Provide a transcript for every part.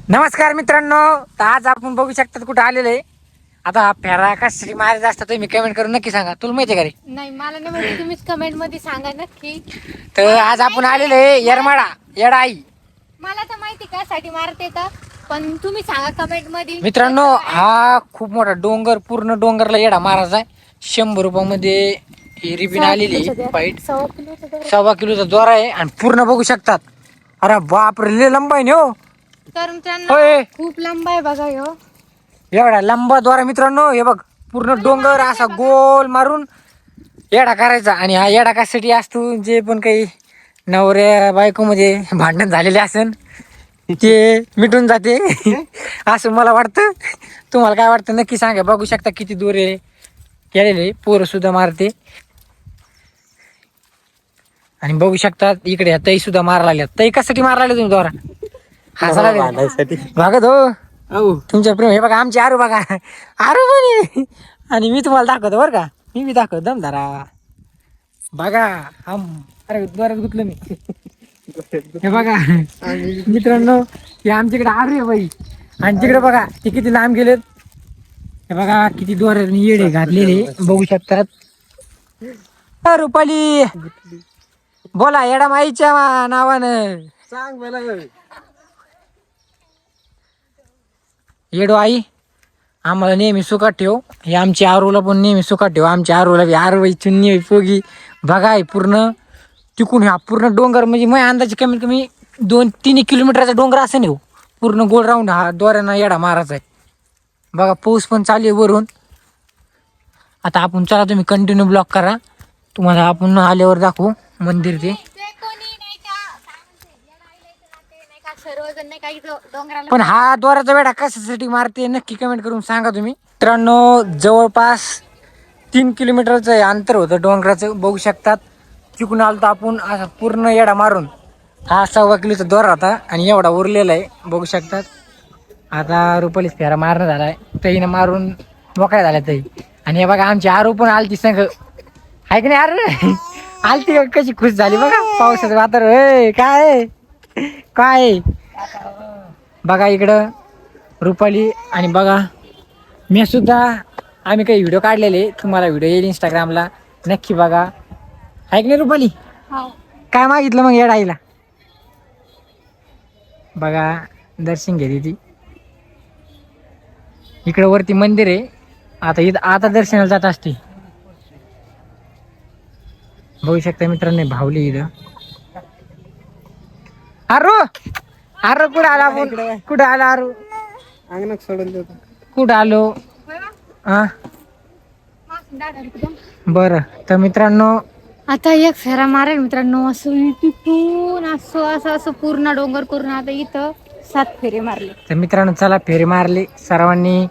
नमस्कार मित्रांनो, तर आज आपण बघू शकतात कुठे आलेलो आहे. आता हा फेरा कशासाठी मारायचा असता तुम्ही कमेंट करून नक्की सांगा. तुला माहिती आहे का रे? नाही मला नाही माहिती, तुम्हीच कमेंट मध्ये सांगा नक्की. तर आज आपण आलेलो आहे येरमाडा येडाई. मला तर माहिती कशासाठी मारते तर, पण तुम्ही सांगा कमेंट मध्ये. मित्रांनो, हा खूप मोठा डोंगर, पूर्ण डोंगरला येडा मारायचा आहे. 100 रुपयामध्ये ही रिबीन आलेली पाईट. 1.25 किलोचा दोरा आहे आणि पूर्ण बघू शकतात. अरे बाप रे, लय लंबा आहे ना हो. तर मित्रांनो होय. खूप लंबा आहे बघा ह्यो. एवढा लंबा दोरा मित्रांनो. हे बघ, पूर्ण डोंगर असा गोल मारून येडा करायचा. आणि हा येडा कशासाठी असतो, जे पण काही नवऱ्या बायको मध्ये भांडण झालेले असेल ते मिटून जाते असं मला वाटतं. तुम्हाला काय वाटतं नक्की सांगा. बघू शकता किती दूर आहे केलेले, पोरं सुद्धा मारते. आणि बघू शकतात इकडे ह्या तई सुद्धा मारा लागल्यात. तई कशासाठी मारा लागले तुम्ही दोरा? हसायला बघत हो तुमच्या प्रेम. हे बघा आमची आरू, बघा आरू म्हणे. आणि मी तुम्हाला दाखवतो बरं का, मी दाखवतो दमदारा. बघा अरे दोऱ्यात गुतलो मी. हे बघा मित्रांनो, हे आमच्याकडे आरू आहे बाई. आणि तिकडे बघा ते किती लांब गेलेत. हे बघा किती दोऱ्याने येडे घातलेले बघू शकतात. रुपाली बोला येडा माईच्या नावानं सांग मला. येडो आई आम्हाला नेहमी सुखात ठेव. हे आमच्या आरूला पण नेहमी सुखात ठेव. आमच्या आरूला बी आरवाई चुन्नी पोगी बघा. आहे पूर्ण तिकून हा पूर्ण डोंगर, म्हणजे माझ्या अंदाजे कमीत कमी 2-3 किलोमीटरचा डोंगर असं नाही हो. पूर्ण गोल राऊंड हा दोऱ्यानं येडा मारायचा आहे. बघा पाऊस पण चालू आहे वरून. आता आपण चला, तुम्ही कंटिन्यू ब्लॉक करा. तुम्हाला आपण आल्यावर दाखवू मंदिर ते. सर्वजण नाही काही डोंगराला. पण हा दोराचा वेढा कशासाठी मारते नक्की कमेंट करून सांगा तुम्ही. मित्रांनो, जवळपास 3 किलोमीटरचं अंतर होतं डोंगराचं. बघू शकतात चिकून आलो तर आपण असा पूर्ण येडा मारून. हा 1.25 किलोचा दोरा होता आणि एवढा उरलेला आहे बघू शकतात. आता रुपालीच फेरा मारणं झालाय. तईनं मारून मोकळ्या झाल्या तई. आणि हे बघा आमची आरू पण आलती संघ, आहे की नाही आरू? आलती कशी खुश झाली बघा. पावसाचं वातावरण काय काय बघा इकडं रुपाली. आणि बघा मी सुद्धा, आम्ही काही व्हिडिओ काढलेले, तुम्हाला व्हिडिओ येईल इंस्टाग्रामला, नक्की बघा. आहे की नाही रुपाली? काय मागितलं मग येड आईला? बघा दर्शन घेते ती. इकडं वरती मंदिर आहे. आता इथं आता दर्शनाला जात असते. बघू शकता मित्रांनो, भावली इथं. अरू अरे कुठं आला आपण? कुठं आला अरू? अंगणात सोडून देतो. कुठं आलो? हा बरं. तर मित्रांनो, आता एक फेरा मारेल मित्रांनो. असं तिथून असं पूर्ण डोंगर करून आता इथं 7 फेरे मारले. तर मित्रांनो चला, फेरी मारली सर्वांनी.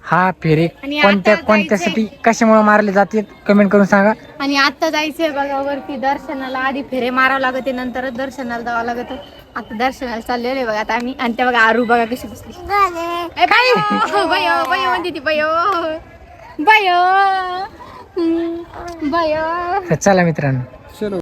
हा फेरी आणि कोणत्या आता कोणत्यासाठी कशामुळे मारले जाते कमेंट करून सांगा. आणि आता जायचंय बघा वरती दर्शनाला. आधी फेरे मारावं लागते, नंतरच दर्शनाला जावं लागत. आता दर्शनाला चाललेलं आहे बघा आता आम्ही. आणि त्या बघा आरू बघा कशी बसली. बयो बयो बयो म्हणते ती. बयो बयो बयो. तर चला मित्रांनो.